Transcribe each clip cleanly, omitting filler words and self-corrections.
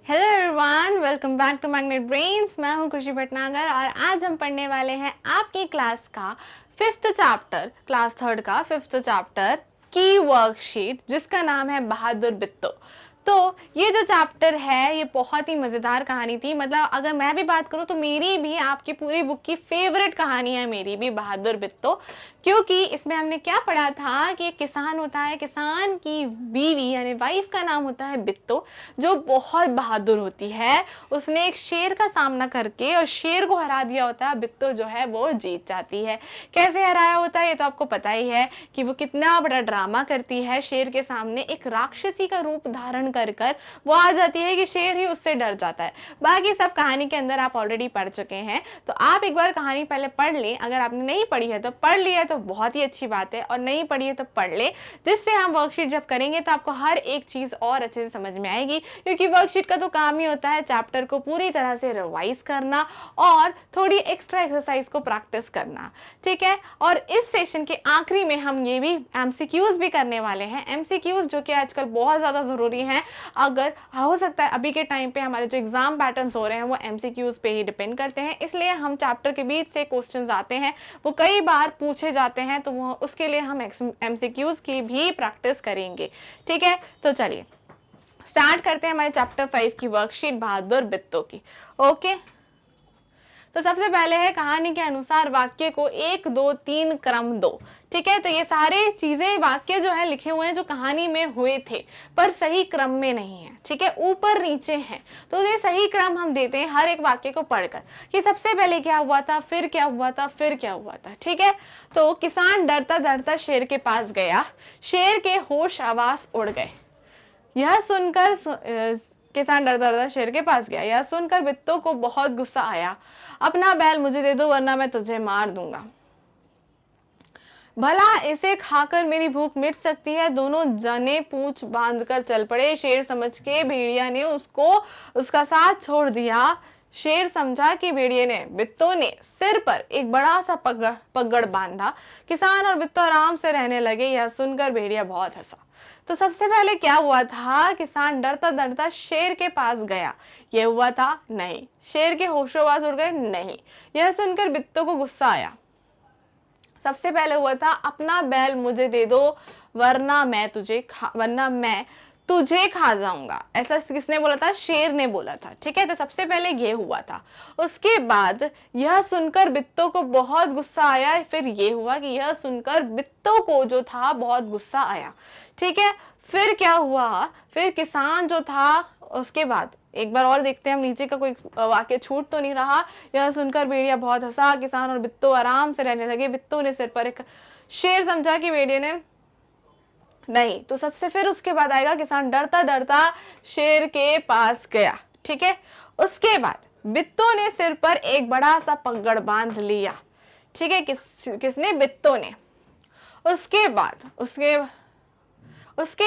Hello everyone, welcome back to Magnet Brains. मैं हूं खुशी भटनागर और आज हम पढ़ने वाले हैं आपकी क्लास का फिफ्थ चैप्टर, क्लास थर्ड का फिफ्थ चैप्टर की वर्कशीट, जिसका नाम है बहादुर बिट्टो। तो ये जो चैप्टर है ये बहुत ही मज़ेदार कहानी थी। मतलब अगर मैं भी बात करूँ तो मेरी भी आपकी पूरी बुक की फेवरेट कहानी है, मेरी भी बहादुर बिट्टो। क्योंकि इसमें हमने क्या पढ़ा था कि एक किसान होता है, किसान की बीवी यानी वाइफ का नाम होता है बिट्टो, जो बहुत बहादुर होती है। उसने एक शेर का सामना करके और शेर को हरा दिया होता है। बिट्टो जो है वो जीत जाती है। कैसे हराया होता है ये तो आपको पता ही है कि वो कितना बड़ा ड्रामा करती है। शेर के सामने एक राक्षसी का रूप धारण कर कर वो आ जाती है कि शेर ही उससे डर जाता है। बाकी सब कहानी के अंदर आप ऑलरेडी पढ़ चुके हैं, तो आप एक बार कहानी पहले पढ़ लें। अगर आपने नहीं पढ़ी है तो पढ़ लिया तो बहुत ही अच्छी बात है, और नहीं पढ़ी है तो पढ़ ले, जिससे हम वर्कशीट जब करेंगे तो आपको हर एक चीज और अच्छे से समझ में आएगी। क्योंकि वर्कशीट का तो काम ही होता है चैप्टर को पूरी तरह से रिवाइज करना और थोड़ी एक्स्ट्रा एक्सरसाइज को प्रैक्टिस करना, ठीक है। और इस सेशन के आखिरी में हम ये भी एमसीक्यूज भी करने वाले हैं। एमसीक्यूज जो कि आजकल बहुत ज़्यादा ज़रूरी हैं। अगर हो सकता है अभी के टाइम पे हमारे जो एग्जाम पैटर्न्स हो रहे हैं वो एमसीक्यूज पे ही डिपेंड करते हैं, इसलिए हम चैप्टर के बीच से क्वेश्चंस आते हैं, वो कई बार पूछे जाते हैं, तो वो उसके लिए हम एमसीक्यूज की भी प्रैक्टिस करेंगे, ठीक है। तो चलिए स्टार्ट करते हैं हमारे चैप्टर 5 की वर्कशीट बहादुर बिट्टो की। ओके, तो सबसे पहले है कहानी के अनुसार वाक्य को 1 2 3 क्रम दो, ठीक है। तो ये सारे चीजें वाक्य जो है लिखे हुए हैं जो कहानी में हुए थे, पर सही क्रम में नहीं है, ठीक है, ऊपर नीचे हैं। तो ये सही क्रम हम देते हैं हर एक वाक्य को पढ़कर कि सबसे पहले क्या हुआ था, फिर क्या हुआ था, फिर क्या हुआ था, ठीक है। तो किसान डरता डरता शेर के पास गया, शेर के होश आवास उड़ गए। यह सुनकर किसान डरता डरता शेर के पास गया। यह सुनकर बिट्टो को बहुत गुस्सा आया। अपना बैल मुझे दे दो वरना मैं तुझे मार दूंगा। भला इसे खाकर मेरी भूख मिट सकती है। दोनों जने पूंछ बांधकर चल पड़े। शेर समझ के भेड़िया ने उसका साथ छोड़ दिया। शेर समझा कि भेड़िए ने बिट्टो ने सिर पर एक बड़ा सा पगड़ बांधा। किसान और बिट्टो आराम से रहने लगे। यह सुनकर भेड़िया बहुत हंसा। तो सबसे पहले क्या हुआ था, किसान डरता डरता शेर के पास गया, यह हुआ था नहीं। शेर के होशोवास उड़ गए, नहीं। यह सुनकर बिट्टो को गुस्सा आया। सबसे पहले हुआ था अपना बैल मुझे दे दो वरना मैं तुझे खा जाऊंगा। ऐसा किसने बोला था, शेर ने बोला था, ठीक है। तो सबसे पहले ये हुआ था। उसके बाद यह सुनकर बिट्टो को बहुत गुस्सा आया। फिर ये हुआ कि यह सुनकर बिट्टो को जो था बहुत गुस्सा आया, ठीक है। फिर क्या हुआ, फिर किसान जो था, उसके बाद एक बार और देखते हैं हम नीचे का कोई वाक्य छूट तो नहीं रहा। यह सुनकर भेड़िया बहुत हंसा। किसान और बिट्टो आराम से रहने लगे। बिट्टो ने सिर पर एक शेर समझा कि भेड़िए ने नहीं। तो सबसे फिर उसके बाद आएगा किसान डरता डरता शेर के पास गया, ठीक है। उसके बाद बिट्टो ने सिर पर एक बड़ा सा पगड़ बांध लिया, ठीक है। किसने, बिट्टो ने। उसके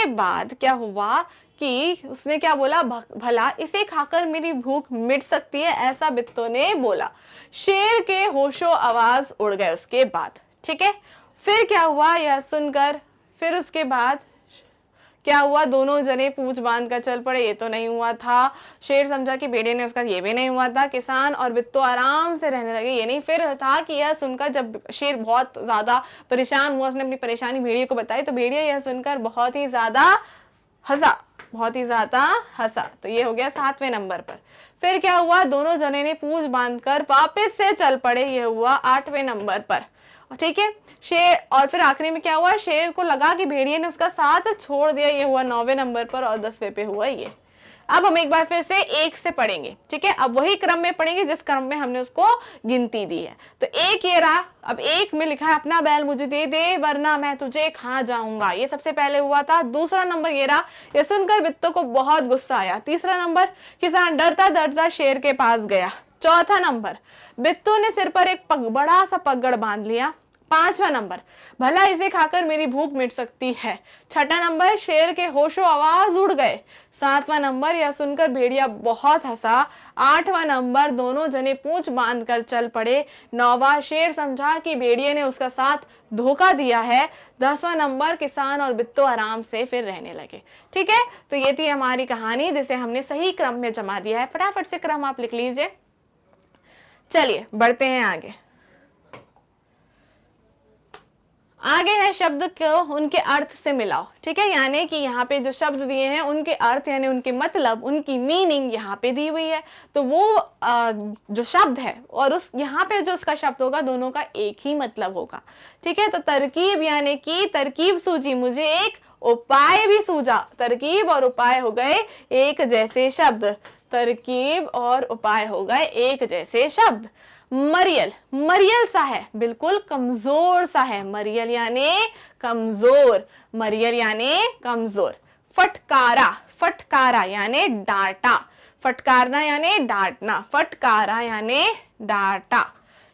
बाद क्या हुआ कि उसने क्या बोला, भला इसे खाकर मेरी भूख मिट सकती है, ऐसा बिट्टो ने बोला। शेर के होशो आवाज उड़ गए उसके बाद, ठीक है। फिर क्या हुआ, यह सुनकर फिर उसके बाद क्या हुआ, दोनों जने पूंछ बांध कर चल पड़े। ये तो नहीं हुआ था। शेर समझा कि भेड़िए ने उसका, ये भी नहीं हुआ था। किसान और बिट्टो आराम से रहने लगे, ये नहीं। फिर था कि यह सुनकर जब शेर बहुत ज्यादा परेशान हुआ, उसने अपनी परेशानी भेड़िए को बताई, तो भेड़िया यह सुनकर बहुत ही ज्यादा हंसा। तो ये हो गया 7वें नंबर पर। फिर क्या हुआ, दोनों जने ने पूंछ बांधकर वापस से चल पड़े, ये हुआ 8वें नंबर पर, ठीक है। शेर, और फिर आखिरी में क्या हुआ, शेर को लगा कि भेड़िए ने उसका साथ छोड़ दिया, ये हुआ 9वें नंबर पर, और 10वें पे हुआ ये। अब हम एक बार फिर से 1 से पढ़ेंगे, ठीक है। अब वही क्रम में पढ़ेंगे जिस क्रम में हमने उसको गिनती दी है। तो 1 ये रहा। अब 1 में लिखा है अपना बैल मुझे दे दे वरना मैं तुझे खा जाऊंगा, ये सबसे पहले हुआ था। दूसरा नंबर ये रहा। यह सुनकर बिट्टो को बहुत गुस्सा आया। तीसरा नंबर, किसान डरता डरता शेर के पास गया। चौथा नंबर, बिट्टो ने सिर पर एक बड़ा सा पगड़ बांध लिया। 5वां नंबर, भला इसे खाकर मेरी भूख मिट सकती है। 6ठा नंबर, शेर के होशो आवाज उड़ गए। 7वां नंबर, यह सुनकर भेड़िया बहुत हंसा। 8वां नंबर, दोनों जने पूंछ बांधकर चल पड़े। 9वां, शेर समझा कि भेड़िए ने उसका साथ धोखा दिया है। 10वां नंबर, किसान और बिट्टू आराम से फिर रहने लगे। ठीक है, तो ये थी हमारी कहानी जिसे हमने सही क्रम में जमा दिया है। फटाफट से क्रम आप लिख लीजिए। चलिए बढ़ते हैं आगे। आगे है शब्द को उनके अर्थ से मिलाओ। ठीक है, यानी कि यहाँ पे जो शब्द दिए हैं उनके अर्थ यानी उनके मतलब, उनकी मीनिंग यहाँ पे दी हुई है। तो वो जो शब्द है और उस यहाँ पे जो उसका शब्द होगा दोनों का एक ही मतलब होगा। ठीक है, तो तरकीब यानी कि तरकीब सूझी मुझे एक, उपाय भी सूझा। तरकीब और उपाय हो गए एक जैसे शब्द। तरकीब और उपाय हो गए एक जैसे शब्द। मरियल, मरियल सा है, बिल्कुल कमजोर सा है। मरियल यानी कमजोर, मरियल यानी कमजोर। फटकारा, फटकारा यानी डांटा, फटकारना यानी डांटना, फटकारा यानी डांटा।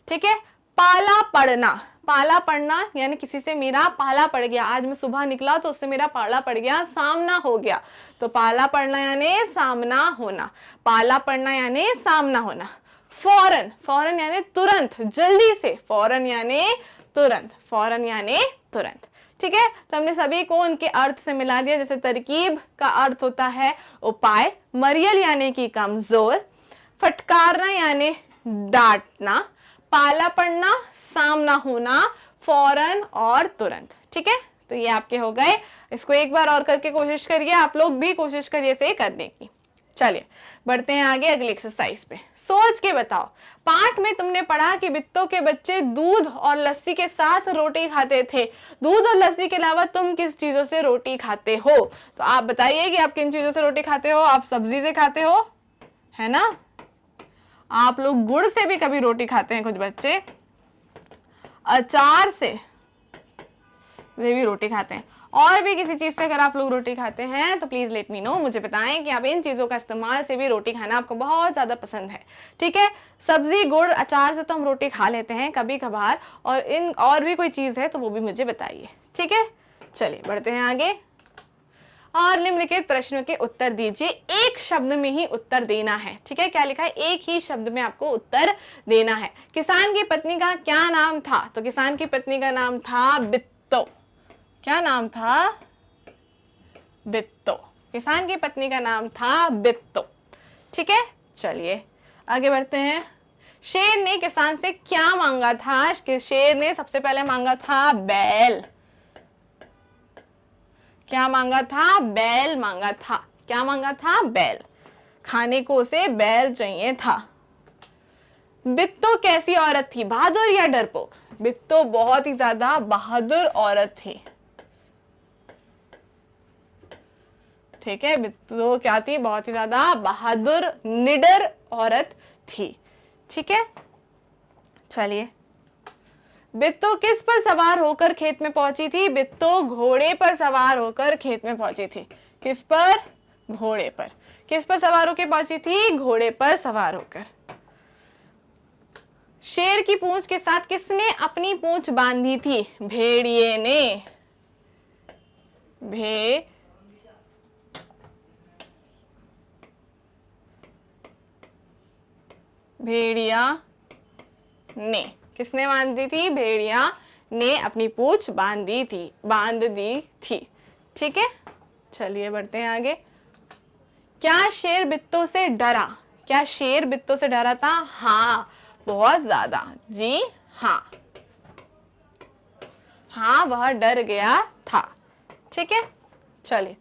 ठीक है, पाला पड़ना, पाला पड़ना यानी किसी से मेरा पाला पड़ गया। आज मैं सुबह निकला तो उससे मेरा पाला पड़ गया, सामना हो गया। तो पाला पड़ना यानी सामना होना, पाला पड़ना यानी सामना होना। फौरन, फौरन यानी तुरंत, जल्दी से, फौरन यानी तुरंत, फौरन यानी तुरंत। ठीक है, तो हमने सभी को उनके अर्थ से मिला दिया। जैसे तरकीब का अर्थ होता है उपाय, मरियल यानी कि कमजोर, फटकारना यानी डांटना, पाला पड़ना सामना होना, फौरन और तुरंत। ठीक है, तो ये आपके हो गए। इसको एक बार और करके कोशिश करिए, आप लोग भी कोशिश करिए इसे करने की। चलिए बढ़ते हैं आगे अगली एक्सरसाइज पे। सोच के बताओ, पाठ में तुमने पढ़ा कि बिट्टू के बच्चे दूध और लस्सी के साथ रोटी खाते थे। दूध और लस्सी के अलावा तुम किस चीजों से रोटी खाते हो? तो आप बताइए कि आप किन चीजों से रोटी खाते हो। आप सब्जी से खाते हो, है ना? आप लोग गुड़ से भी कभी रोटी खाते हैं, कुछ बच्चे अचार से भी रोटी खाते हैं, और भी किसी चीज से अगर आप लोग रोटी खाते हैं तो प्लीज लेट मी नो, मुझे बताएं कि आप इन चीजों का इस्तेमाल से भी रोटी खाना आपको बहुत ज्यादा पसंद है। ठीक है, सब्जी गुड़ अचार से तो हम रोटी खा लेते हैं कभी कभार, और इन और भी कोई चीज है तो वो भी मुझे बताइए। ठीक है, चलिए बढ़ते हैं आगे। और निम्नलिखित प्रश्नों के उत्तर दीजिए। एक शब्द में ही उत्तर देना है। ठीक है, क्या लिखा है? एक ही शब्द में आपको उत्तर देना है। किसान की पत्नी का क्या नाम था? तो किसान की पत्नी का नाम था बिट्टू। क्या नाम था? बिट्टू। किसान की पत्नी का नाम था बिट्टू। ठीक है, चलिए आगे बढ़ते हैं। शेर ने किसान से क्या मांगा था? शेर ने सबसे पहले मांगा था बैल। क्या मांगा था? बैल मांगा था। क्या मांगा था? बैल। खाने को उसे बैल चाहिए था। बिट्टू कैसी औरत थी? बहादुर या डरपोक? बिट्टू बहुत ही ज्यादा बहादुर औरत थी। ठीक है, बिट्टू क्या थी? बहुत ही ज्यादा बहादुर निडर औरत थी। ठीक है, चलिए। बिट्टू किस पर सवार होकर खेत में पहुंची थी? बिट्टू घोड़े पर सवार होकर खेत में पहुंची थी। किस पर? घोड़े पर। किस पर सवार होकर पहुंची थी? घोड़े पर सवार होकर। शेर की पूंछ के साथ किसने अपनी पूंछ बांधी थी? भेड़िए ने। भेड़िया ने। किसने बांधी थी? भेड़िया ने अपनी पूंछ बांध दी थी। ठीक है, चलिए बढ़ते हैं आगे। क्या शेर बिट्टू से डरा? क्या शेर बिट्टू से डरा था? हाँ, बहुत ज्यादा। जी हाँ, हाँ वह डर गया था। ठीक है, चलिए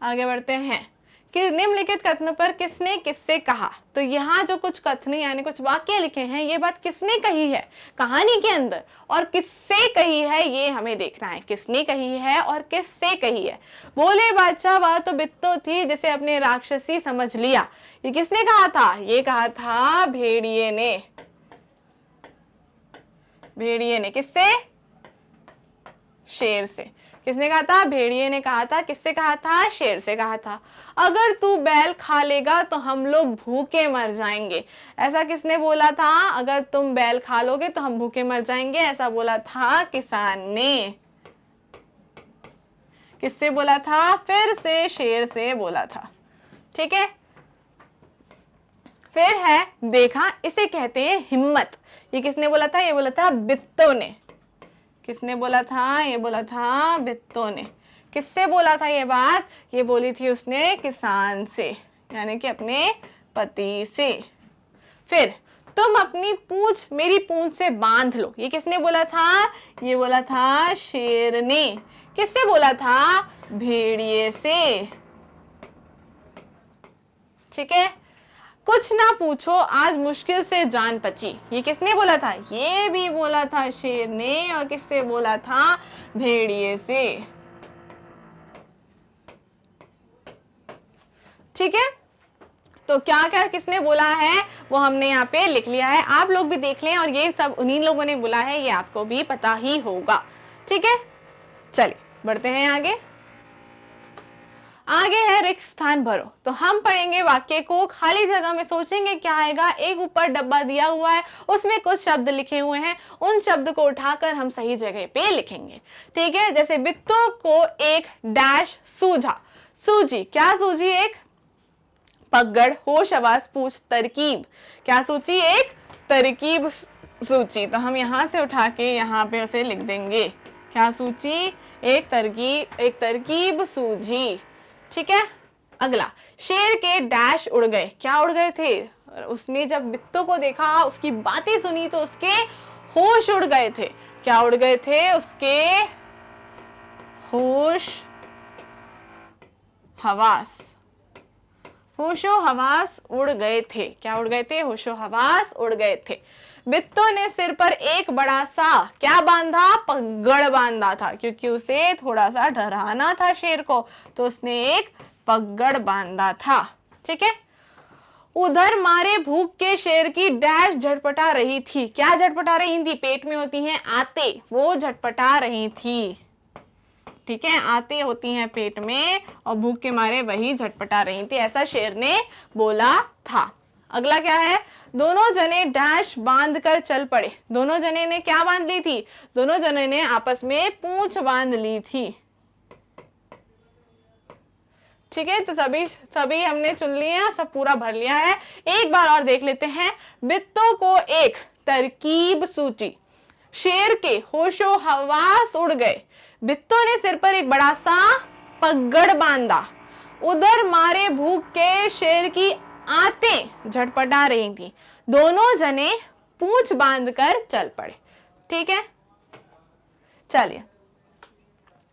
आगे बढ़ते हैं कि निम्नलिखित कथन पर किसने किससे कहा? तो यहाँ जो कुछ कथन यानी कुछ वाक्य लिखे हैं, ये बात किसने कही है कहानी के अंदर और किससे कही है, ये हमें देखना है। किसने कही है और किससे कही है? बोले बादशाह, वह तो बिट्टू थी जिसे अपने राक्षसी समझ लिया। ये किसने कहा था? ये कहा था भेड़िए ने। भेड़िए ने। किससे? शेर से। किसने कहा था? भेड़िए ने कहा था। किससे कहा था? शेर से कहा था। अगर तू बैल खा लेगा तो हम लोग भूखे मर जाएंगे। ऐसा किसने बोला था? अगर तुम बैल खा लोगे तो हम भूखे मर जाएंगे, ऐसा बोला था किसान ने। किससे बोला था? फिर से शेर से बोला था। ठीक है, फिर है देखा, इसे कहते हैं हिम्मत। ये किसने बोला था? ये बोला था बित्तो ने। किसने बोला था? ये बोला था बित्तो ने। किससे बोला था ये बात? ये बोली थी उसने किसान से, यानी कि अपने पति से। फिर तुम अपनी पूंछ मेरी पूंछ से बांध लो। ये किसने बोला था? ये बोला था शेर ने। किससे बोला था? भेड़िए से। ठीक है, कुछ ना पूछो आज मुश्किल से जान बची। ये किसने बोला था? ये भी बोला था शेर ने। और किससे बोला था? भेड़िए से। ठीक है, तो क्या क्या किसने बोला है वो हमने यहाँ पे लिख लिया है। आप लोग भी देख लें, और ये सब उन्हीं लोगों ने बोला है, ये आपको भी पता ही होगा। ठीक है, चलिए बढ़ते हैं आगे। आगे है रिक्त स्थान भरो। तो हम पढ़ेंगे वाक्य को, खाली जगह में सोचेंगे क्या आएगा। एक ऊपर डब्बा दिया हुआ है, उसमें कुछ शब्द लिखे हुए हैं, उन शब्द को उठाकर हम सही जगह पे लिखेंगे। ठीक है, जैसे बित्तों को एक डैश सूझा। सूझी, क्या सूझी? एक पगड़, होश हवास पूछ तरकीब। क्या सूची? एक तरकीब सूची। तो हम यहाँ से उठा के यहाँ पे उसे लिख देंगे। क्या सूची? एक तरकीब सूझी। ठीक है, अगला, शेर के डैश उड़ गए। क्या उड़ गए थे? उसने जब बित्तों को देखा, उसकी बातें सुनी तो उसके होश उड़ गए थे। क्या उड़ गए थे? उसके होश हवास, होशो हवास उड़ गए थे। क्या उड़ गए थे? होशो हवास उड़ गए थे। बित्तों ने सिर पर एक बड़ा सा क्या बांधा? पगड़ बांधा था, क्योंकि उसे थोड़ा सा डराना था शेर को, तो उसने एक पगड़ बांधा था। ठीक है, उधर मारे भूख के शेर की डैश झटपटा रही थी। क्या झटपटा रही थी? पेट में होती हैं आते, वो झटपटा रही थी। ठीक है, आते होती हैं पेट में, और भूख के मारे वही झटपटा रही थी, ऐसा शेर ने बोला था। अगला क्या है? दोनों जने डैश बांध कर चल पड़े। दोनों जने ने क्या बांध ली थी? दोनों जने ने आपस में पूंछ बांध ली थी। ठीक है, तो सभी हमने चुन लिए हैं, सब पूरा भर लिया है। एक बार और देख लेते हैं। बित्तों को एक तरकीब सूची। शेर के होशो हवास उड़ गए। बित्तों ने सिर पर एक बड़ा सा पगड़ बांधा। उधर मारे भूख के शेर की आंतें झटपटा रही थी। दोनों जने पूंछ बांधकर चल पड़े। ठीक है, चलिए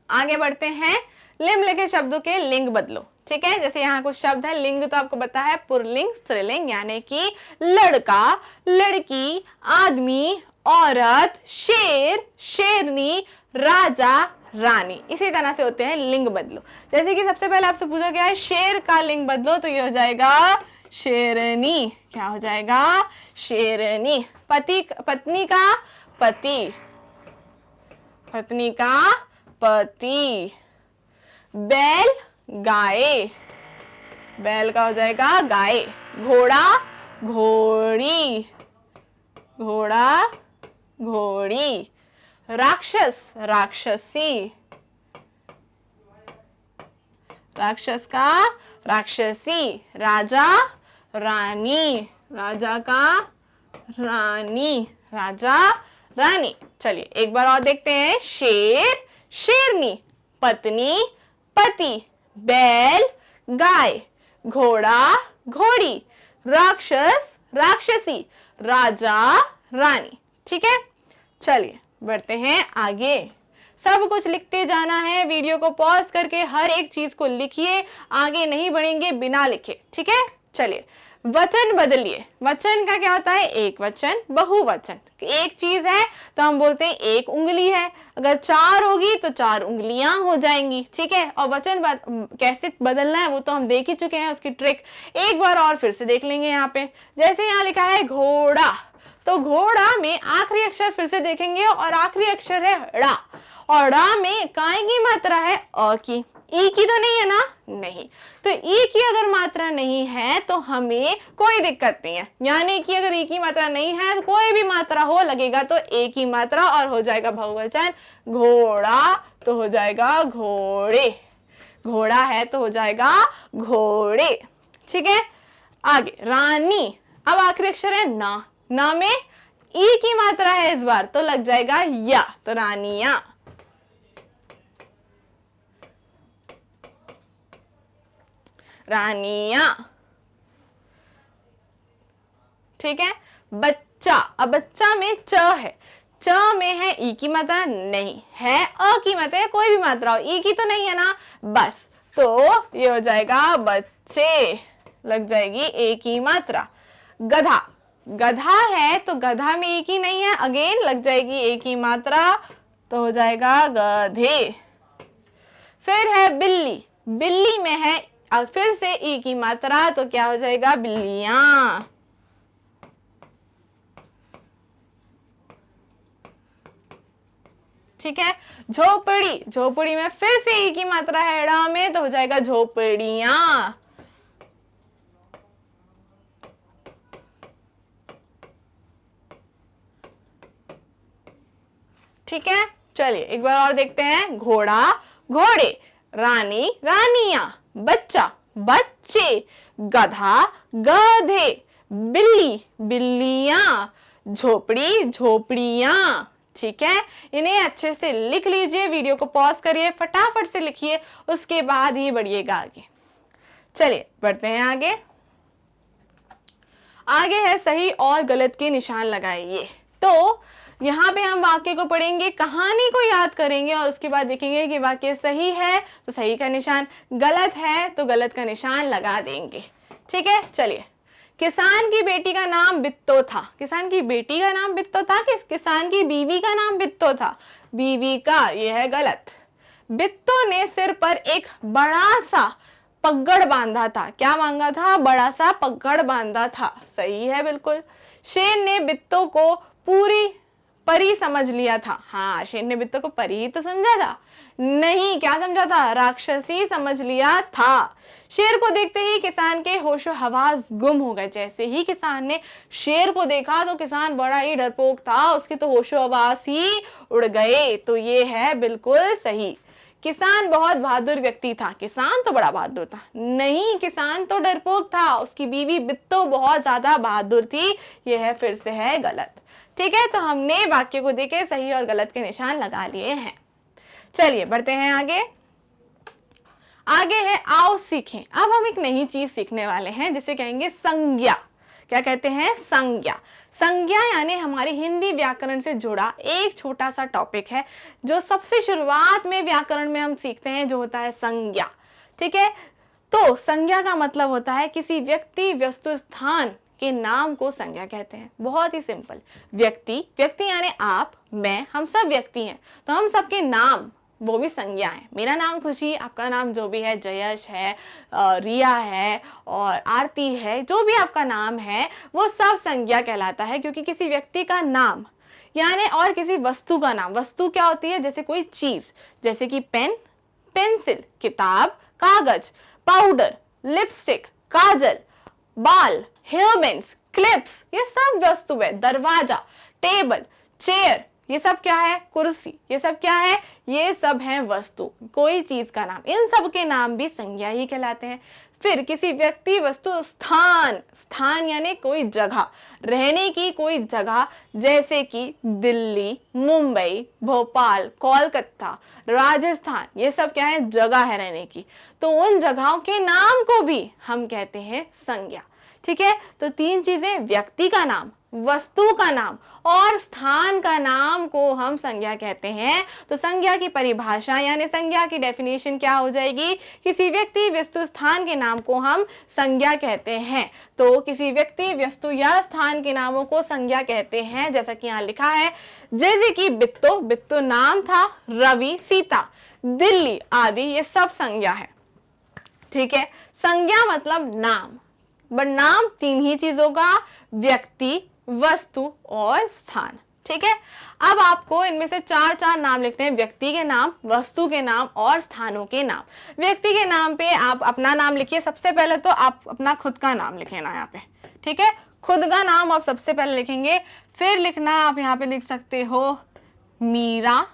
आगे बढ़ते हैं। निम्नलिखित शब्दों के लिंग बदलो। ठीक है, जैसे यहाँ कुछ शब्द है, लिंग तो आपको पता है पुल्लिंग स्त्रीलिंग, यानी कि लड़का, लड़की, आदमी, औरत, शेर, शेरनी, राजा, रानी, इसी तरह से होते हैं लिंग बदलो। जैसे कि सबसे पहले आपसे पूछा गया है शेर का लिंग बदलो, तो ये हो जाएगा शेरनी। क्या हो जाएगा? शेरनी। पत्नी का पति, पत्नी का पति। बैल गाय, बैल का हो जाएगा गाय। घोड़ा घोड़ी, घोड़ा घोड़ी। राक्षस राक्षसी, राक्षस का राक्षसी। राजा रानी, राजा का रानी, राजा रानी। चलिए एक बार और देखते हैं। शेर शेरनी, पत्नी पति, बैल गाय, घोड़ा घोड़ी, राक्षस राक्षसी, राजा रानी। ठीक है, चलिए बढ़ते हैं आगे। सब कुछ लिखते जाना है, वीडियो को पॉज करके हर एक चीज को लिखिए, आगे नहीं बढ़ेंगे बिना लिखे। ठीक है, चलिए वचन बदलिए। वचन का क्या होता है? एक वचन, बहुवचन। एक चीज है तो हम बोलते हैं एक उंगली है, अगर 4 होगी तो 4 उंगलियां हो जाएंगी, ठीक है। और वचन कैसे बदलना है वो तो हम देख ही चुके हैं, उसकी ट्रिक एक बार और फिर से देख लेंगे। यहाँ पे जैसे यहाँ लिखा है घोड़ा, तो घोड़ा में आखिरी अक्षर फिर से देखेंगे और आखिरी अक्षर है ड़ा, और ड़ा में काय की मात्रा है अ की, ई की तो नहीं है ना? नहीं। तो ई की अगर मात्रा नहीं है तो हमें कोई दिक्कत नहीं है, यानी कि अगर ई की मात्रा नहीं है तो कोई भी मात्रा हो लगेगा तो ए की मात्रा और हो जाएगा बहुवचन। घोड़ा तो हो जाएगा घोड़े, घोड़ा है तो हो जाएगा घोड़े, ठीक है। आगे रानी, अब आखिरी अक्षर है ना, ना में ई की मात्रा है इस बार तो लग जाएगा या, तो रानिया, रानिया, ठीक है। बच्चा, अब बच्चा में च है, च में है ई की मात्रा नहीं है, अ की मात्रा है, कोई भी मात्रा हो, ई की तो नहीं है ना, बस तो ये हो जाएगा बच्चे, लग जाएगी ए की मात्रा। गधा, गधा है तो गधा में ए की नहीं है, अगेन लग जाएगी ए की मात्रा तो हो जाएगा गधे। फिर है बिल्ली, बिल्ली में है फिर से ई की मात्रा तो क्या हो जाएगा? बिल्लियां, ठीक है। झोपड़ी, झोपड़ी में फिर से ई की मात्रा है ड़ा में तो हो जाएगा झोपड़ियां, ठीक है। चलिए एक बार और देखते हैं। घोड़ा, घोड़े, रानी, रानियां, बच्चा, बच्चे, गधा, गधे, बिल्ली, बिल्लियां, झोपड़ी, झोपड़ियां, ठीक है। इन्हें अच्छे से लिख लीजिए, वीडियो को पॉज करिए, फटाफट से लिखिए, उसके बाद ही बढ़िएगा आगे। चलिए बढ़ते हैं आगे। आगे है सही और गलत के निशान लगाइए। तो यहाँ पे हम वाक्य को पढ़ेंगे, कहानी को याद करेंगे और उसके बाद देखेंगे कि वाक्य सही है तो सही का निशान, गलत है तो गलत का निशान लगा देंगे, ठीक है। चलिए, किसान की बेटी का नाम बित्तो था। किसान की बेटी का नाम बित्तो था कि किसान की बीवी का नाम बित्तो था? बीवी का, ये है गलत। बित्तो ने सिर पर एक बड़ा सा पगड़ बांधा था। क्या मांगा था? बड़ा सा पगड़ बांधा था, सही है बिल्कुल। शेर ने बित्तो को पूरी परी समझ लिया था। हाँ, शेर ने बित्तो को परी तो समझा था नहीं, क्या समझा था? राक्षसी समझ लिया था। शेर को देखते ही किसान के होशो हवास गुम हो गए। जैसे ही किसान ने शेर को देखा तो किसान बड़ा ही डरपोक था, उसके तो होशो हवास ही उड़ गए। तो ये है बिल्कुल सही। किसान बहुत बहादुर व्यक्ति था। किसान तो बड़ा बहादुर था नहीं, किसान तो डरपोक था। उसकी बीवी बित्तो बहुत ज्यादा बहादुर थी। यह है फिर से है गलत, ठीक है। तो हमने वाक्य को देखे सही और गलत के निशान लगा लिए हैं। चलिए बढ़ते हैं आगे। आगे है आओ सीखें। अब हम एक नई चीज सीखने वाले हैं जिसे कहेंगे संज्ञा। क्या कहते हैं? संज्ञा। संज्ञा यानी हमारी हिंदी व्याकरण से जुड़ा एक छोटा सा टॉपिक है जो सबसे शुरुआत में व्याकरण में हम सीखते हैं, जो होता है संज्ञा, ठीक है। तो संज्ञा का मतलब होता है किसी व्यक्ति, वस्तु, स्थान के नाम को संज्ञा कहते हैं। बहुत ही सिंपल। व्यक्ति, व्यक्ति यानी आप, मैं, हम सब व्यक्ति हैं, तो हम सबके नाम वो भी संज्ञा है। मेरा नाम खुशी, आपका नाम जो भी है, जयश है, रिया है और आरती है, जो भी आपका नाम है वो सब संज्ञा कहलाता है, क्योंकि किसी व्यक्ति का नाम यानी और किसी वस्तु का नाम। वस्तु क्या होती है? जैसे कोई चीज, जैसे कि पेन, पेंसिल, किताब, कागज, पाउडर, लिपस्टिक, काजल, बाल, हेयर बैंड्स, क्लिप्स, ये सब वस्तु है। दरवाजा, टेबल, चेयर, ये सब क्या है? कुर्सी, ये सब क्या है? ये सब है वस्तु, कोई चीज का नाम। इन सब के नाम भी संज्ञा ही कहलाते हैं। फिर किसी व्यक्ति, वस्तु, स्थान, स्थान यानी कोई जगह, रहने की कोई जगह, जैसे कि दिल्ली, मुंबई, भोपाल, कोलकाता, राजस्थान, ये सब क्या है? जगह है रहने की। तो उन जगहों के नाम को भी हम कहते हैं संज्ञा, ठीक है। तो तीन चीजें, व्यक्ति का नाम, वस्तु का नाम और स्थान का नाम को हम संज्ञा कहते हैं। तो संज्ञा की परिभाषा यानी संज्ञा की डेफिनेशन क्या हो जाएगी? किसी व्यक्ति, वस्तु, स्थान के नाम को हम संज्ञा कहते हैं। तो किसी व्यक्ति, वस्तु या स्थान के नामों को संज्ञा कहते हैं। जैसा कि यहाँ लिखा है, जैसे कि बिट्टो, बिट्टो नाम था, रवि, सीता, दिल्ली आदि, ये सब संज्ञा है। ठीक है, संज्ञा मतलब नाम, बट नाम तीन ही चीजों का, व्यक्ति, वस्तु और स्थान। ठीक है, अब आपको इनमें से चार चार नाम लिखने हैं, व्यक्ति के नाम, वस्तु के नाम और स्थानों के नाम। व्यक्ति के नाम पे आप अपना नाम लिखिए। सबसे पहले तो आप अपना खुद का नाम लिखे ना यहाँ पे। ठीक है, खुद का नाम आप सबसे पहले लिखेंगे, फिर लिखना आप यहाँ पे लिख सकते हो मीरा,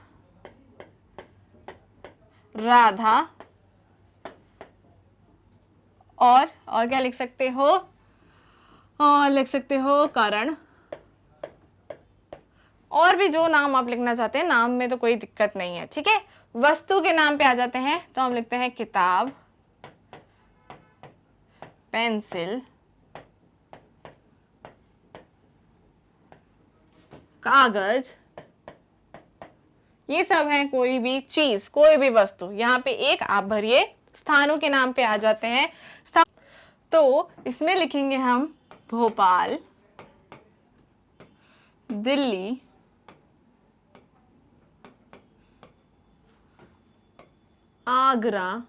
राधा, और क्या लिख सकते हो? और लिख सकते हो करण, और भी जो नाम आप लिखना चाहते हैं, नाम में तो कोई दिक्कत नहीं है। ठीक है, वस्तु के नाम पे आ जाते हैं तो हम लिखते हैं किताब, पेंसिल, कागज, ये सब है कोई भी चीज, कोई भी वस्तु। यहाँ पे एक आप भरिए। स्थानों के नाम पे आ जाते हैं, तो इसमें लिखेंगे हम भोपाल, दिल्ली, आगरा।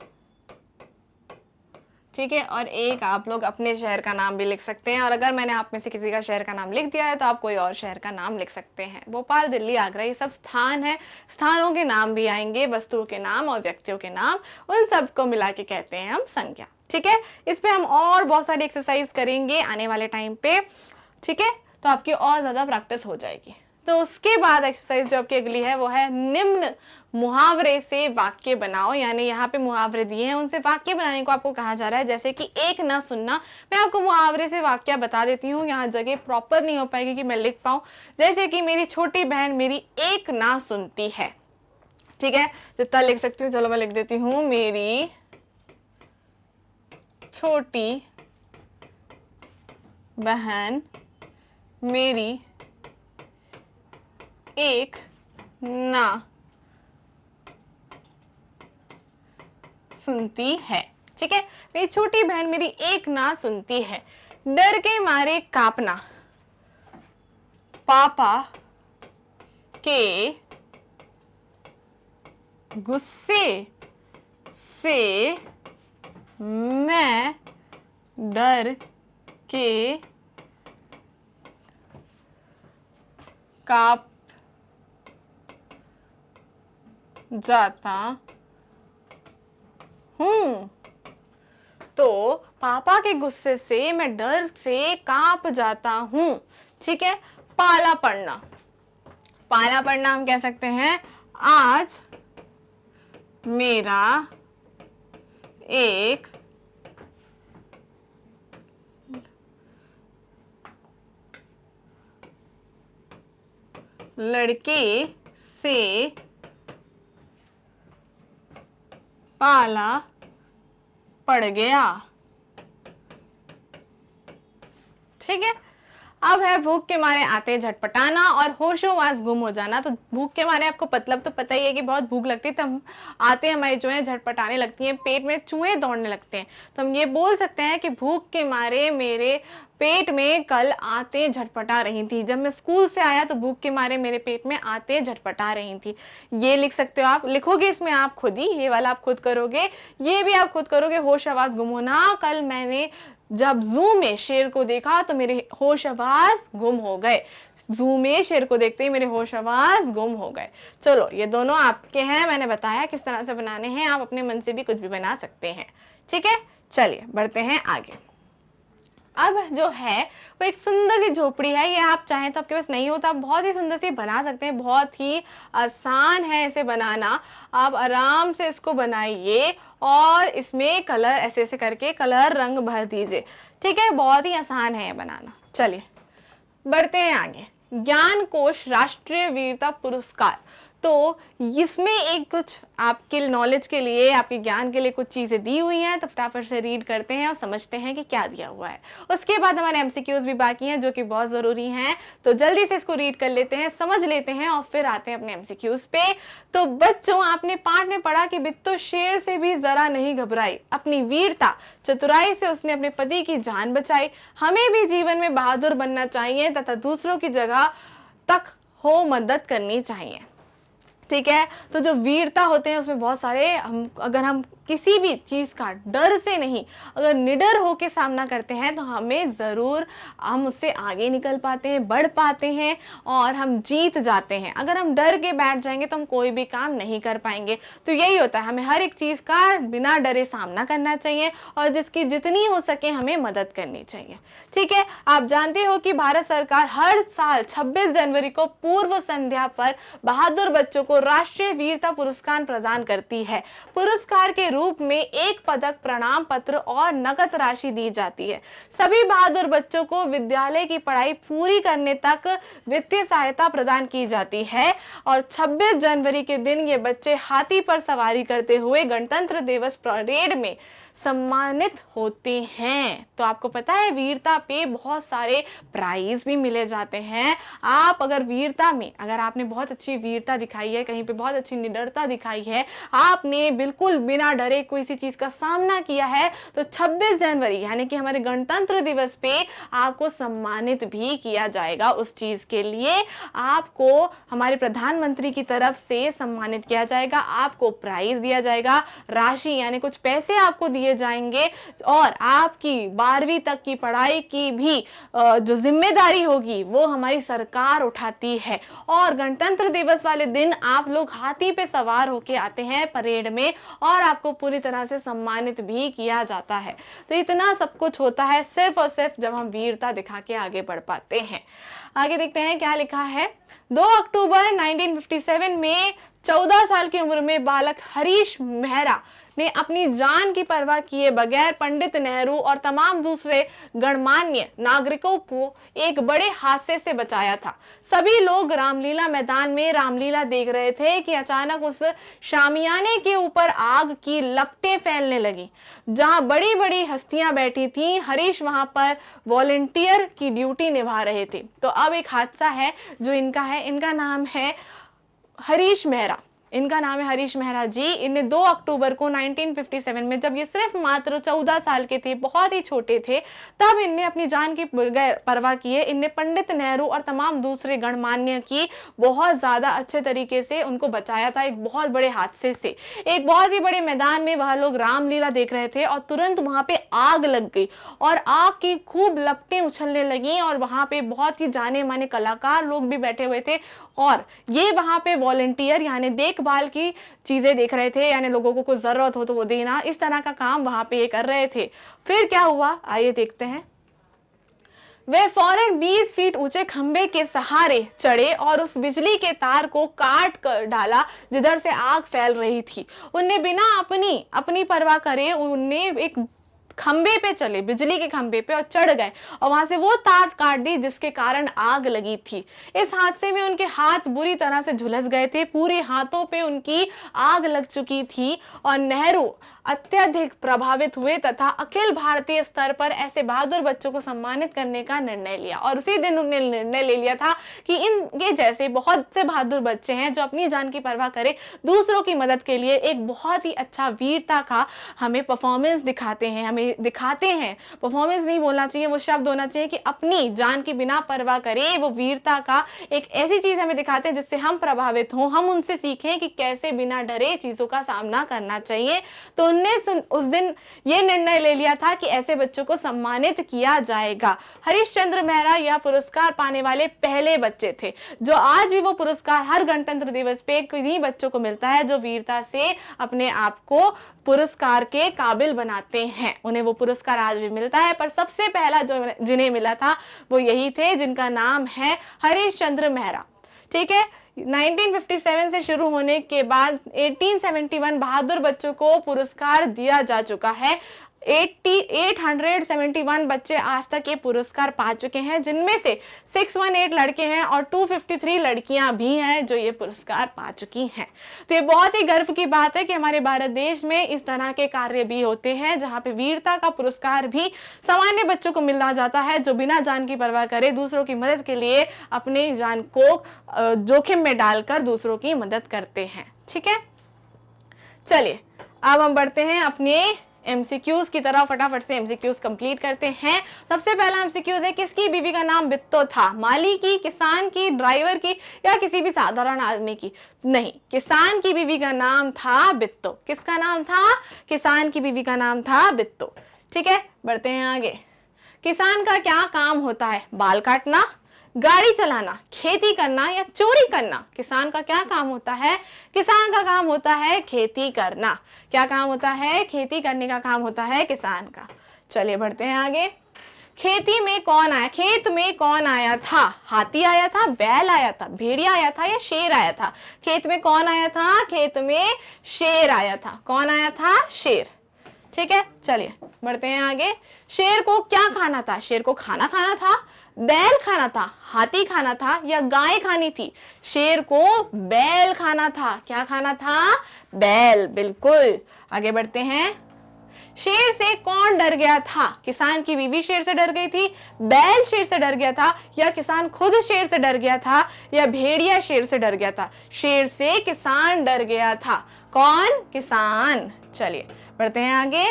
ठीक है, और एक आप लोग अपने शहर का नाम भी लिख सकते हैं, और अगर मैंने आप में से किसी का शहर का नाम लिख दिया है तो आप कोई और शहर का नाम लिख सकते हैं। भोपाल, दिल्ली, आगरा, ये सब स्थान है। स्थानों के नाम भी आएंगे, वस्तुओं के नाम और व्यक्तियों के नाम, उन सबको मिला के कहते हैं हम संज्ञा। ठीक है, इस पे हम और बहुत सारी एक्सरसाइज करेंगे आने वाले टाइम पे। ठीक है, तो आपकी और ज्यादा प्रैक्टिस हो जाएगी। तो उसके बाद एक्सरसाइज जो आपकी अगली है वो है निम्न मुहावरे से वाक्य बनाओ। यानी यहाँ पे मुहावरे दिए हैं, उनसे वाक्य बनाने को आपको कहा जा रहा है। जैसे कि एक ना सुनना, मैं आपको मुहावरे से वाक्य बता देती हूँ, यहाँ जगह प्रॉपर नहीं हो पाएगी कि मैं लिख पाऊँ। जैसे कि मेरी छोटी बहन मेरी एक ना सुनती है। ठीक है, जितना लिख सकती हूँ, चलो मैं लिख देती हूँ, मेरी छोटी बहन मेरी एक ना सुनती है। ठीक है, मेरी छोटी बहन मेरी एक ना सुनती है। डर के मारे कांपना, पापा के गुस्से से मैं डर के कांप जाता हूँ। तो पापा के गुस्से से मैं डर से कांप जाता हूँ। ठीक है, पाला पड़ना, पाला पड़ना हम कह सकते हैं, आज मेरा एक लड़के से पाला पड़ गया। ठीक है, अब है भूख के मारे आते झटपटाना और होशोवास गुम हो जाना। तो भूख के मारे आपको मतलब तो पता ही है कि बहुत भूख लगती है, तो हम आते हमारी जो है झटपटाने लगती हैं, पेट में चूहे दौड़ने लगते हैं। तो हम ये बोल सकते हैं कि भूख के मारे मेरे पेट में कल आते झटपटा रही थी। जब मैं स्कूल से आया तो भूख के मारे मेरे पेट में आते झटपटा रही थी। ये लिख सकते हो आप, लिखोगे इसमें आप खुद ही, ये वाला आप खुद करोगे, ये भी आप खुद करोगे। होश आवाज गुम होना, कल मैंने जब जू में शेर को देखा तो मेरे होश आवाज गुम हो गए। जू में शेर को देखते ही मेरे होश आवाज गुम हो गए। चलो, ये दोनों आपके हैं, मैंने बताया किस तरह से बनाने हैं, आप अपने मन से भी कुछ भी बना सकते हैं। ठीक है, चलिए बढ़ते हैं आगे। अब जो है वो एक सुंदर सी झोपड़ी है। ये आप चाहें तो, आपके पास नहीं होता, आप बहुत ही सुंदर सी बना सकते हैं। बहुत ही आसान है इसे बनाना, आप आराम से इसको बनाइए और इसमें कलर ऐसे ऐसे करके कलर रंग भर दीजिए। ठीक है, बहुत ही आसान है ये बनाना। चलिए बढ़ते हैं आगे। ज्ञान कोश राष्ट्रीय वीरता पुरस्कार, तो इसमें एक कुछ आपके नॉलेज के लिए, आपके ज्ञान के लिए कुछ चीज़ें दी हुई हैं, तो फटाफट से रीड करते हैं और समझते हैं कि क्या दिया हुआ है। उसके बाद हमारे एमसीक्यूज भी बाकी हैं जो कि बहुत ज़रूरी हैं, तो जल्दी से इसको रीड कर लेते हैं, समझ लेते हैं और फिर आते हैं अपने एमसीक्यूज पे। तो बच्चों, आपने पाठ में पढ़ा कि बिट्टू शेर से भी जरा नहीं घबराई, अपनी वीरता चतुराई से उसने अपने पति की जान बचाई। हमें भी जीवन में बहादुर बनना चाहिए तथा दूसरों की जगह तक हो मदद करनी चाहिए। ठीक है, तो जो वीरता होते हैं उसमें बहुत सारे, अगर हम किसी भी चीज़ का डर से नहीं, अगर निडर होकर सामना करते हैं तो हमें ज़रूर, हम उससे आगे निकल पाते हैं, बढ़ पाते हैं और हम जीत जाते हैं। अगर हम डर के बैठ जाएंगे तो हम कोई भी काम नहीं कर पाएंगे। तो यही होता है, हमें हर एक चीज़ का बिना डरे सामना करना चाहिए और जिसकी जितनी हो सके हमें मदद करनी चाहिए। ठीक है, आप जानते हो कि भारत सरकार हर साल 26 जनवरी को पूर्व संध्या पर बहादुर बच्चों को राष्ट्रीय वीरता पुरस्कार प्रदान करती है। पुरस्कार के रूप में एक पदक, प्रणाम पत्र और नकद राशि दी जाती है। सभी बहादुर बच्चों को विद्यालय की पढ़ाई पूरी करने तक वित्तीय सहायता प्रदान की जाती है और 26 जनवरी के दिन ये बच्चे हाथी पर सवारी करते हुए गणतंत्र दिवस परेड में सम्मानित होते हैं। तो आपको पता है वीरता पे बहुत सारे प्राइज भी मिले जाते हैं। आप अगर वीरता में, अगर आपने बहुत अच्छी वीरता दिखाई है, कहीं पे बहुत अच्छी निडरता दिखाई है, आपने बिल्कुल बिना डरे कोई सी चीज का सामना किया है, तो 26 जनवरी यानी कि हमारे गणतंत्र दिवस पे आपको सम्मानित भी किया जाएगा। उस चीज के लिए आपको हमारे प्रधानमंत्री की तरफ से सम्मानित किया जाएगा, आपको प्राइज दिया जाएगा, राशि यानी कुछ पैसे आपको दिए जाएंगे और आपकी 12वीं तक की पढ़ाई की भी जो जिम्मेदारी होगी वो हमारी सरकार उठाती है। और गणतंत्र दिवस वाले दिन आप लोग हाथी पे सवार होके आते हैं परेड में और आपको पूरी तरह से सम्मानित भी किया जाता है। तो इतना सब कुछ होता है सिर्फ और सिर्फ जब हम वीरता दिखा के आगे बढ़ पाते हैं। आगे देखते हैं क्या लिखा है। 2 अक्टूबर 1957 में 14 साल की उम्र में बालक हरीश मेहरा ने अपनी जान की परवाह किए बगैर पंडित नेहरू और तमाम दूसरे गणमान्य नागरिकों को एक बड़े हादसे से बचाया था। सभी लोग रामलीला मैदान में रामलीला देख रहे थे कि अचानक उस शामियाने के ऊपर आग की लपटें फैलने लगी। जहां बड़ी बड़ी हस्तियां बैठी थीं, हरीश वहां पर वॉलंटियर की ड्यूटी निभा रहे थे। तो अब एक हादसा है जो इनका है, इनका नाम है हरीश मेहरा। इनका नाम है हरीश मेहरा जी। इन्हें 2 अक्टूबर को 1957 में, जब ये सिर्फ मात्र 14 साल के थे, बहुत ही छोटे थे, तब इनने अपनी जान की परवाह किए। इनने पंडित नेहरू और तमाम दूसरे गणमान्य की बहुत ज़्यादा अच्छे तरीके से उनको बचाया था एक बहुत बड़े हादसे से। एक बहुत ही बड़े मैदान में वह लोग रामलीला देख रहे थे और तुरंत वहाँ पे आग लग गई और आग की खूब लपटें उछलने लगी और वहाँ पे बहुत ही जाने माने कलाकार लोग भी बैठे हुए थे और ये वहाँ पे वॉलंटियर यानी देखभाल की चीजें देख रहे थे, यानी लोगों को कुछ जरूरत हो तो वो देना, इस तरह का काम वहां पे ये कर रहे थे। फिर क्या हुआ आइए देखते हैं। वे फौरन 20 फीट ऊंचे खंबे के सहारे चढ़े और उस बिजली के तार को काट कर डाला जिधर से आग फैल रही थी। उनने बिना अपनी परवाह करे उनने एक खंबे पे चले, बिजली के खंबे पे, और चढ़ गए और वहां से वो तार काट दी जिसके कारण आग लगी थी। इस हादसे में उनके हाथ बुरी तरह से झुलस गए थे, पूरे हाथों पे उनकी आग लग चुकी थी और नेहरू अत्यधिक प्रभावित हुए तथा अखिल भारतीय स्तर पर ऐसे बहादुर बच्चों को सम्मानित करने का निर्णय लिया। और उसी दिन उन्होंने निर्णय ले लिया था कि इनके जैसे बहुत से बहादुर बच्चे हैं जो अपनी जान की परवाह करें दूसरों की मदद के लिए, एक बहुत ही अच्छा वीरता का हमें परफॉर्मेंस दिखाते हैं। परफॉर्मेंस नहीं बोलना चाहिए, वो शब्द होना चाहिए कि अपनी जान की बिना परवाह करे, वो वीरता का एक ऐसी चीज हमें दिखाते हैं जिससे हम प्रभावित हों, हम उनसे सीखें कि कैसे बिना डरे चीजों का सामना करना चाहिए। तो उनने उस दिन ये निर्णय ले लिया था कि ऐसे बच्चों को सम्मानित किया जाएगा। हरीश चंद्र मेहरा यह पुरस्कार पाने वाले पहले बच्चे थे। जो आज भी वो पुरस्कार हर गणतंत्र दिवस पे किन्हीं बच्चों को मिलता है जो वीरता से अपने आप को पुरस्कार के काबिल बनाते हैं, उन्हें वो पुरस्कार आज भी मिलता है। पर सबसे पहला जो जिन्हें मिला था वो यही थे जिनका नाम है हरीश चंद्र मेहरा। ठीक है, 1957 से शुरू होने के बाद 1871 बहादुर बच्चों को पुरस्कार दिया जा चुका है। 871 बच्चे आज तक ये पुरस्कार पा चुके हैं, जिनमें से 618 लड़के हैं और 253 लड़कियां भी हैं जो ये पुरस्कार पा चुकी हैं। तो ये बहुत ही गर्व की बात है कि हमारे भारत देश में इस तरह के कार्य भी होते हैं जहां पे वीरता का पुरस्कार भी सामान्य बच्चों को मिलना जाता है, जो बिना जान की परवाह करे दूसरों की मदद के लिए अपनी जान को जोखिम में डालकर दूसरों की मदद करते हैं। ठीक है, चलिए अब हम बढ़ते हैं अपने एमसीक्यूज की तरह। फटाफट से एमसीक्यूज कंप्लीट करते हैं। सबसे पहला एमसीक्यूज है, किसकी बीवी का नाम बित्तो था? माली की, किसान की, ड्राइवर की या किसी भी साधारण आदमी की? नहीं, किसान की बीवी का नाम था बित्तो। किसका नाम था? किसान की बीवी का नाम था बित्तो। ठीक है, बढ़ते हैं आगे। किसान का क्या काम होता है? बाल काटना, गाड़ी चलाना, खेती करना या चोरी करना? किसान का क्या काम होता है? किसान का काम होता है खेती करना। क्या काम होता है? खेती करने का काम होता है किसान का। चलिए बढ़ते हैं आगे। खेती में कौन आया? खेत में कौन आया था? हाथी आया था, बैल आया था, भेड़िया आया था या शेर आया था? खेत में कौन आया था? खेत में शेर आया था। कौन आया था? शेर। ठीक है, चलिए बढ़ते हैं आगे। शेर को क्या खाना था? शेर को खाना खाना था, बैल खाना था, हाथी खाना था या गाय खानी थी? शेर को बैल खाना था। क्या खाना था? बैल, बिल्कुल। आगे बढ़ते हैं। शेर से कौन डर गया था? किसान की बीवी शेर से डर गई थी, बैल शेर से डर गया था या किसान खुद शेर से डर गया था या भेड़िया शेर से डर गया था? शेर से किसान डर गया था। कौन? किसान। चलिए बढ़ते हैं आगे।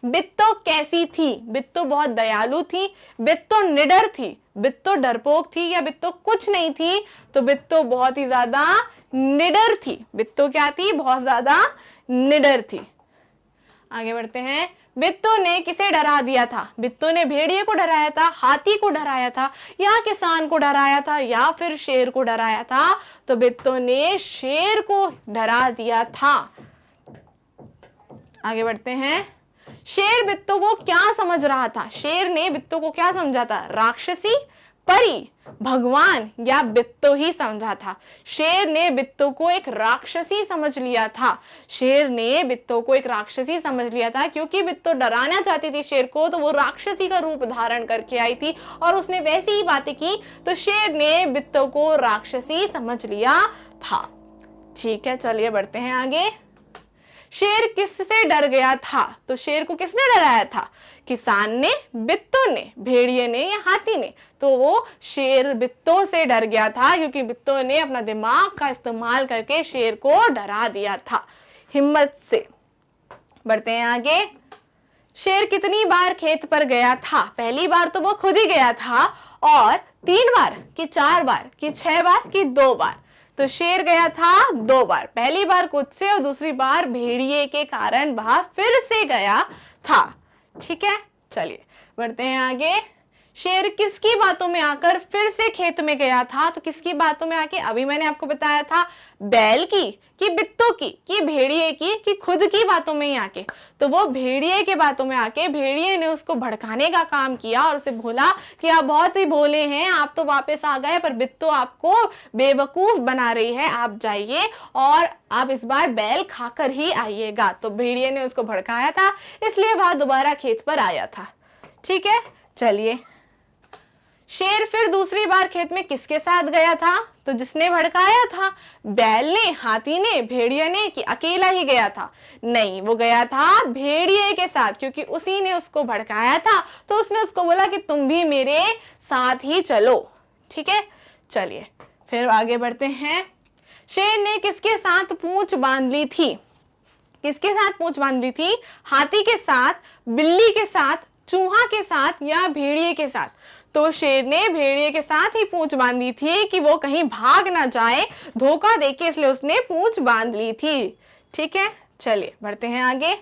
बित्तो कैसी थी? बित्तो बहुत दयालु थी, बित्तो निडर थी, बित्तो डरपोक थी या बित्तो कुछ नहीं थी? तो बित्तो बहुत ही ज्यादा निडर थी। बित्तो क्या थी? बहुत ज्यादा निडर थी। आगे बढ़ते हैं। बित्तो ने किसे डरा दिया था? बित्तो ने भेड़िए को डराया था, हाथी को डराया था या किसान को डराया था या फिर शेर को डराया था? तो बित्तो ने शेर को डरा दिया था। आगे बढ़ते हैं। शेर बित्तो को क्या समझ रहा था? शेर ने बित्तो को क्या समझा था? राक्षसी, परी, भगवान या बित्तो ही समझा था? शेर ने बित्तो को एक राक्षसी समझ लिया था। शेर ने बित्तो को एक राक्षसी समझ लिया था क्योंकि बित्तो डराना चाहती थी शेर को, तो वो राक्षसी का रूप धारण करके आई थी और उसने वैसी ही बातें की, तो शेर ने बित्तो को राक्षसी समझ लिया था। ठीक है, चलिए बढ़ते हैं आगे। शेर किससे डर गया था? तो शेर को किसने डराया था? किसान ने, बित्तो ने, भेड़िए ने या हाथी ने? तो वो शेर बित्तो से डर गया था क्योंकि बित्तो ने अपना दिमाग का इस्तेमाल करके शेर को डरा दिया था हिम्मत से। बढ़ते हैं आगे। शेर कितनी बार खेत पर गया था? पहली बार तो वो खुद ही गया था, और 3 बार कि 4 बार कि 6 बार कि 2 बार? तो शेर गया था 2 बार। पहली बार खुद से और दूसरी बार भेड़िए के कारण वह फिर से गया था। ठीक है, चलिए बढ़ते हैं आगे। शेर किसकी बातों में आकर फिर से खेत में गया था? तो किसकी बातों में आके? अभी मैंने आपको बताया था, बैल की कि बित्तो की कि भेड़िए की कि खुद की बातों में ही आके? तो वो भेड़िए के बातों में आके भेड़िए ने उसको भड़काने का काम किया और उसे बोला कि आप बहुत ही भोले हैं, आप तो वापस आ गए, पर बित्तो आपको बेवकूफ बना रही है, आप जाइए और आप इस बार बैल खाकर ही आइएगा। तो भेड़िए ने उसको भड़काया था, इसलिए वह दोबारा खेत पर आया था। ठीक है, चलिए। शेर फिर दूसरी बार खेत में किसके साथ गया था? तो जिसने भड़काया था, बैल ने, हाथी ने, भेड़िया ने कि अकेला ही गया था? नहीं, वो गया था भेड़िए के साथ, क्योंकि उसी ने उसको भड़काया था, तो उसने उसको बोला कि तुम भी मेरे साथ ही चलो। ठीक है, चलिए फिर आगे बढ़ते हैं। शेर ने किसके साथ पूंछ बांध ली थी? किसके साथ पूंछ बांध ली थी? हाथी के साथ, बिल्ली के साथ, चूहा के साथ या भेड़िए के साथ? तो शेर ने भेड़िए के साथ ही पूंछ बांधी थी कि वो कहीं भाग ना जाए, धोखा देके, इसलिए उसने पूंछ बांध ली थी। ठीक है, चलिए बढ़ते हैं आगे।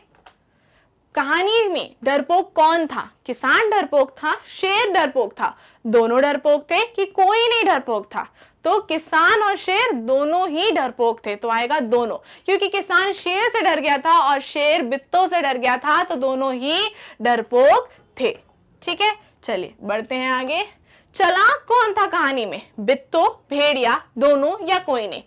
कहानी में डरपोक कौन था? किसान डरपोक था, शेर डरपोक था, दोनों डरपोक थे कि कोई नहीं डरपोक था? तो किसान और शेर दोनों ही डरपोक थे, तो आएगा दोनों, क्योंकि किसान शेर से डर गया था और शेर बित्तो से डर गया था, तो दोनों ही डरपोक थे। ठीक है, चलिए बढ़ते हैं आगे। चालाक कौन था कहानी में? बित्तो, भेड़िया, दोनों या कोई नहीं?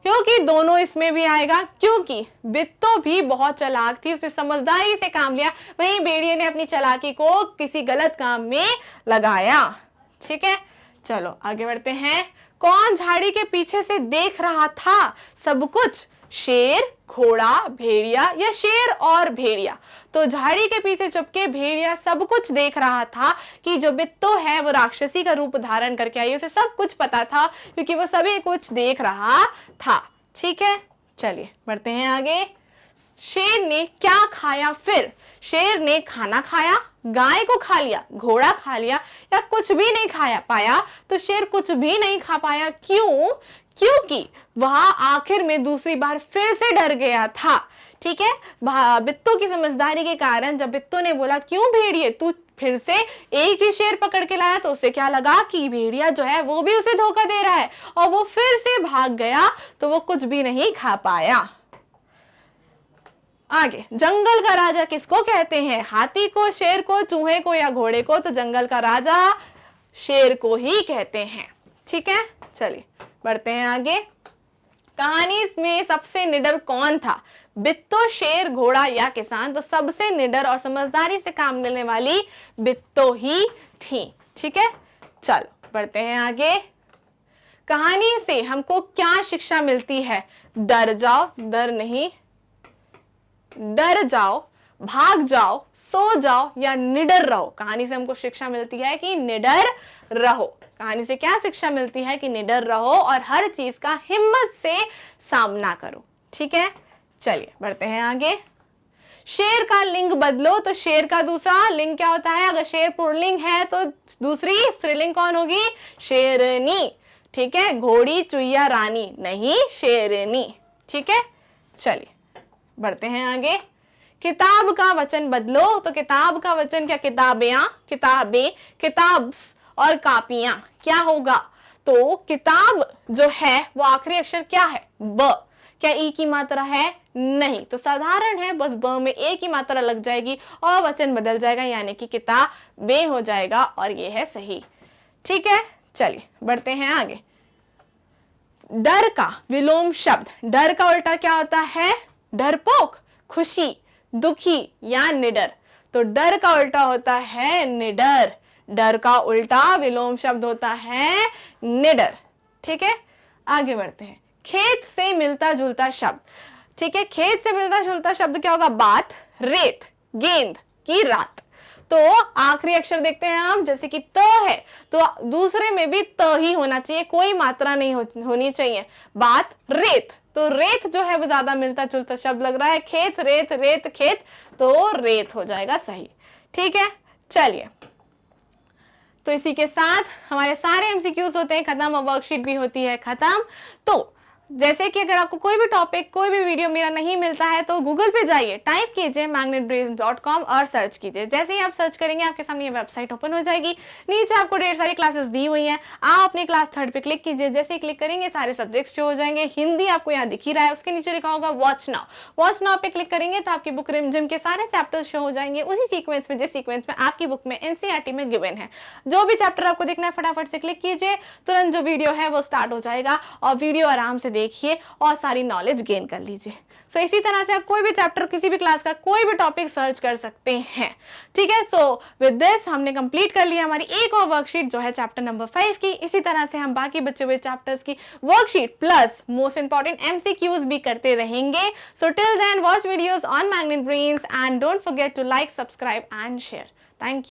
क्योंकि दोनों इसमें भी आएगा, क्योंकि बित्तो भी बहुत चालाक थी, उसने समझदारी से काम लिया, वहीं भेड़िए ने अपनी चालाकी को किसी गलत काम में लगाया। ठीक है, चलो आगे बढ़ते हैं। कौन झाड़ी के पीछे से देख रहा था सब कुछ? शेर, घोड़ा, भेड़िया या शेर और भेड़िया? तो झाड़ी के पीछे छुपके भेड़िया सब कुछ देख रहा था कि जो बित्तो है वो राक्षसी का रूप धारण करके आई, उसे सब कुछ पता था क्योंकि वो सभी कुछ देख रहा था। ठीक है, चलिए बढ़ते हैं आगे। शेर ने क्या खाया फिर? शेर ने खाना खाया, गाय को खा लिया, घोड़ा खा लिया या कुछ भी नहीं खाया पाया? तो शेर कुछ भी नहीं खा पाया। क्यों? क्योंकि वह आखिर में दूसरी बार फिर से डर गया था। ठीक है, बित्तो की समझदारी के कारण जब बित्तो ने बोला क्यों भेड़िए तू फिर से एक ही शेर पकड़ के लाया, तो उसे क्या लगा कि भेड़िया जो है वो भी उसे धोखा दे रहा है और वो फिर से भाग गया, तो वो कुछ भी नहीं खा पाया। आगे, जंगल का राजा किसको कहते हैं? हाथी को, शेर को, चूहे को या घोड़े को? तो जंगल का राजा शेर को ही कहते हैं। ठीक है, चलिए बढ़ते हैं आगे। कहानी में सबसे निडर कौन था? बित्तो, शेर, घोड़ा या किसान? तो सबसे निडर और समझदारी से काम लेने वाली बित्तो ही थी। ठीक है, चलो बढ़ते हैं आगे। कहानी से हमको क्या शिक्षा मिलती है? डर जाओ, डर नहीं, डर जाओ, भाग जाओ, सो जाओ या निडर रहो? कहानी से हमको शिक्षा मिलती है कि निडर रहो। कहानी से क्या शिक्षा मिलती है? कि निडर रहो और हर चीज का हिम्मत से सामना करो। ठीक है, चलिए बढ़ते हैं आगे। शेर का लिंग बदलो, तो शेर का दूसरा लिंग क्या होता है? अगर शेर पुल्लिंग है तो दूसरी स्त्रीलिंग कौन होगी? शेरनी। ठीक है, घोड़ी, चुईया, रानी? नहीं, शेरनी। ठीक है, चलिए बढ़ते हैं आगे। किताब का वचन बदलो, तो किताब का वचन क्या? किताबियां, किताबें, किताब्स और कापियां। क्या होगा? तो किताब जो है वो आखिरी अक्षर क्या है? ब। क्या ई की मात्रा है? नहीं, तो साधारण है, बस ब में ए की मात्रा लग जाएगी और वचन बदल जाएगा, यानी कि किताबें हो जाएगा और ये है सही। ठीक है, चलिए बढ़ते हैं आगे। डर का विलोम शब्द, डर का उल्टा क्या होता है? डरपोक, खुशी, दुखी या निडर? तो डर का उल्टा होता है निडर। डर का उल्टा विलोम शब्द होता है निडर। ठीक है, आगे बढ़ते हैं। खेत से मिलता जुलता शब्द, ठीक है, खेत से मिलता जुलता शब्द क्या होगा? बात, रेत, गेंद की रात? तो आखिरी अक्षर देखते हैं हम, जैसे कि त है तो दूसरे में भी त ही होना चाहिए, कोई मात्रा नहीं होनी चाहिए। बात, रेत, तो रेत जो है वो ज्यादा मिलता जुलता शब्द लग रहा है। खेत, रेत, रेत, खेत, तो रेत हो जाएगा सही। ठीक है, चलिए तो इसी के साथ हमारे सारे एमसीक्यूज होते हैं खत्म और वर्कशीट भी होती है खत्म। तो जैसे कि अगर आपको कोई भी टॉपिक, कोई भी वीडियो मेरा नहीं मिलता है तो गूगल पे जाइए, टाइप कीजिए magnetbrains.com और सर्च कीजिए। जैसे ही आप सर्च करेंगे आपके सामने ये वेबसाइट ओपन हो जाएगी। नीचे आपको ढेर सारी क्लासेस दी हुई हैं, आप अपनी क्लास 3rd पे क्लिक कीजिए। जैसे ही क्लिक करेंगे सारे सब्जेक्ट्स शो हो जाएंगे। हिंदी आपको यहाँ दिख ही रहा है, उसके नीचे लिखा होगा वॉच नाउ। वॉच नाउ पे क्लिक करेंगे तो आपकी बुक रिमझिम के सारे चैप्टर्स शो हो जाएंगे उसी सीक्वेंस में, जिस सीक्वेंस में आपकी बुक में एनसीईआरटी में गिवन है। जो भी चैप्टर आपको देखना है फटाफट से क्लिक कीजिए, तुरंत जो वीडियो है वो स्टार्ट हो जाएगा और वीडियो आराम से देखिए और सारी नॉलेज गेन कर लीजिए। सो इसी तरह से आप कोई भी चैप्टर, किसी भी क्लास का कोई भी टॉपिक सर्च कर सकते हैं। ठीक है, सो विद दिस हमने कंप्लीट कर लिया हमारी एक और वर्कशीट जो है चैप्टर नंबर 5 की। इसी तरह से हम बाकी बचे हुए चैप्टर्स की worksheet plus most important MCQs भी करते रहेंगे। So till then watch videos on Magnet Brains and don't forget to like, subscribe and share. Thank you.